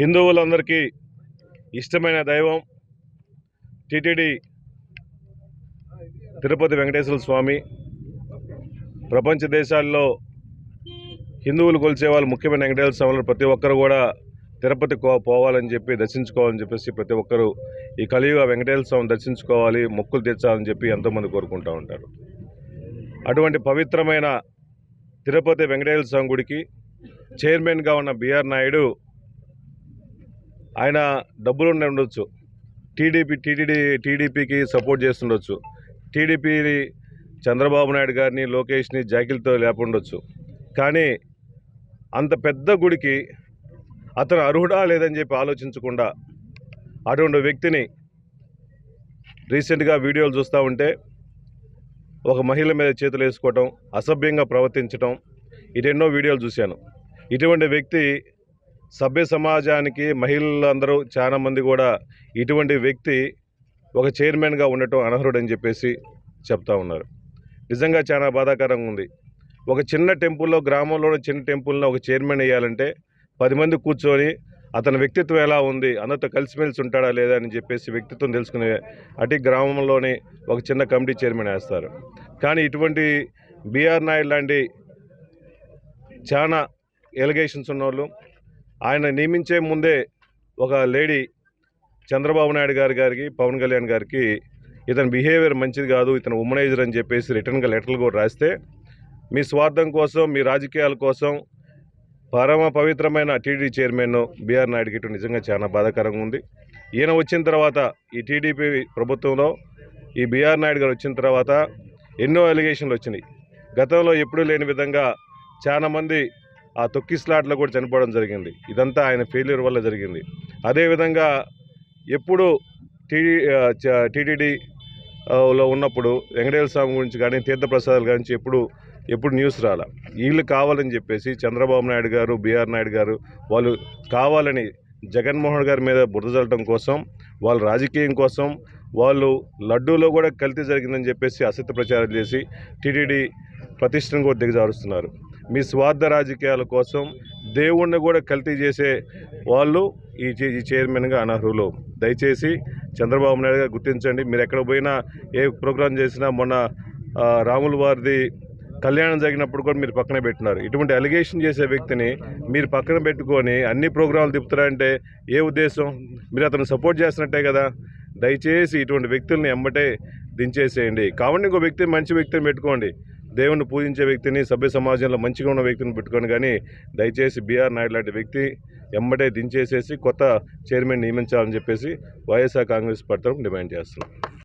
హిందువులందరికీ ఇష్టమైన దైవం టిటిడి తిరుపతి వెంకటేశ్వర స్వామి. ప్రపంచ దేశాల్లో హిందువులు కొలిచే వాళ్ళు ముఖ్యమైన వెంకటేశ్వర స్వామిలో ప్రతి ఒక్కరు కూడా తిరుపతి పోవాలని చెప్పి దర్శించుకోవాలని చెప్పేసి ప్రతి ఒక్కరు ఈ కలియుగ వెంకటేశ్వర స్వామిని దర్శించుకోవాలి, మొక్కులు తీర్చాలని చెప్పి ఎంతోమంది కోరుకుంటూ ఉంటారు. అటువంటి పవిత్రమైన తిరుపతి వెంకటేశ్వర స్వామి గుడికి చైర్మన్గా ఉన్న బిఆర్ నాయుడు ఆయన డబ్బులు ఉండొచ్చు, టీడీపీకి సపోర్ట్ చేస్తుండొచ్చు, టీడీపీ చంద్రబాబు నాయుడు గారిని లోకేష్ని జాకిలతో లేపుండొచ్చు. కానీ అంత పెద్ద గుడికి అతను అర్హుడా లేదని చెప్పి ఆలోచించకుండా అటువంటి వ్యక్తిని రీసెంట్గా వీడియోలు చూస్తూ ఉంటే ఒక మహిళ మీద చేతులు వేసుకోవటం, అసభ్యంగా ప్రవర్తించటం, ఇటెన్నో వీడియోలు చూశాను. ఇటువంటి వ్యక్తి సభ్య సమాజానికి మహిళలందరూ చాలామంది కూడా ఇటువంటి వ్యక్తి ఒక చైర్మన్గా ఉండటం అనర్హుడని చెప్పేసి చెప్తా ఉన్నారు. నిజంగా చాలా బాధాకరంగా ఉంది. ఒక చిన్న టెంపుల్లో, గ్రామంలోని చిన్న టెంపుల్లో ఒక చైర్మన్ వేయాలంటే 10 మంది కూర్చొని అతని వ్యక్తిత్వం ఎలా ఉంది, అందరితో కలిసిమెలిసి ఉంటాడా లేదా అని చెప్పేసి వ్యక్తిత్వం తెలుసుకునే అటు గ్రామంలోని ఒక చిన్న కమిటీ చైర్మన్ వేస్తారు. కానీ ఇటువంటి బిఆర్ నాయుడు లాంటి చాలా ఎలిగేషన్స్ ఉన్నోళ్ళు, ఆయన నియమించే ముందే ఒక లేడీ చంద్రబాబు నాయుడు గారికి, పవన్ కళ్యాణ్ గారికి ఇతని బిహేవియర్ మంచిది కాదు, ఇతను ఉమనైజర్ అని చెప్పేసి రిటర్న్గా లెటర్లు కూడా రాస్తే మీ స్వార్థం కోసం, మీ రాజకీయాల కోసం పరమ పవిత్రమైన టీడీ చైర్మన్ బిఆర్ నాయుడుకి ఇటు నిజంగా చాలా బాధాకరంగా ఉంది. ఈయన వచ్చిన తర్వాత ఈ టీడీపీ ప్రభుత్వంలో ఈ బిఆర్ నాయుడు గారు వచ్చిన తర్వాత ఎన్నో అలిగేషన్లు వచ్చినాయి. గతంలో ఎప్పుడూ లేని విధంగా చాలామంది ఆ తొక్కిస్లాట్లో కూడా చనిపోవడం జరిగింది. ఇదంతా ఆయన ఫెయిల్యూర్ వల్ల జరిగింది. అదేవిధంగా ఎప్పుడు టీటీడీలో ఉన్నప్పుడు వెంకటేశ్వర స్వామి గురించి కానీ, తీర్థప్రసాదాల గురించి ఎప్పుడు న్యూస్ రాలా. వీళ్ళు కావాలని చెప్పేసి చంద్రబాబు నాయుడు గారు, బిఆర్ నాయుడు గారు వాళ్ళు కావాలని జగన్మోహన్ గారి మీద బురద చల్లడం కోసం, వాళ్ళ రాజకీయం కోసం, వాళ్ళు లడ్డూలో కూడా కల్తీ జరిగిందని చెప్పేసి అసత్య ప్రచారం చేసి టీటీడీ ప్రతిష్టను కూడా దిగజారుస్తున్నారు. మీ స్వార్థ రాజకీయాల కోసం దేవుణ్ణి కూడా కల్తీ చేసే వాళ్ళు ఈ చైర్మన్గా అనర్హులు. దయచేసి చంద్రబాబు నాయుడు గారు గుర్తించండి. మీరు ఎక్కడ పోయినా, ఏ ప్రోగ్రాం చేసినా, మొన్న రాముల వారిది కళ్యాణం జరిగినప్పుడు కూడా మీరు పక్కన పెట్టినారు. ఇటువంటి అలిగేషన్ చేసే వ్యక్తిని మీరు పక్కన పెట్టుకొని అన్ని ప్రోగ్రాంలు తిప్పుతారంటే ఏ ఉద్దేశం? మీరు అతను సపోర్ట్ చేస్తున్నట్టే కదా. దయచేసి ఇటువంటి వ్యక్తుల్ని ఎంబటే దించేసేయండి. కావండి ఇంకో వ్యక్తిని, మంచి వ్యక్తిని పెట్టుకోండి. దేవుణ్ణి పూజించే వ్యక్తిని, సభ్య సమాజంలో మంచిగా ఉన్న వ్యక్తిని పెట్టుకోండి. కానీ దయచేసి బిఆర్ నాయుడు లాంటి వ్యక్తి ఎంబటే దించేసేసి కొత్త చైర్మన్ నియమించాలని చెప్పేసి వైఎస్ఆర్ కాంగ్రెస్ పార్టీ డిమాండ్ చేస్తున్నాం.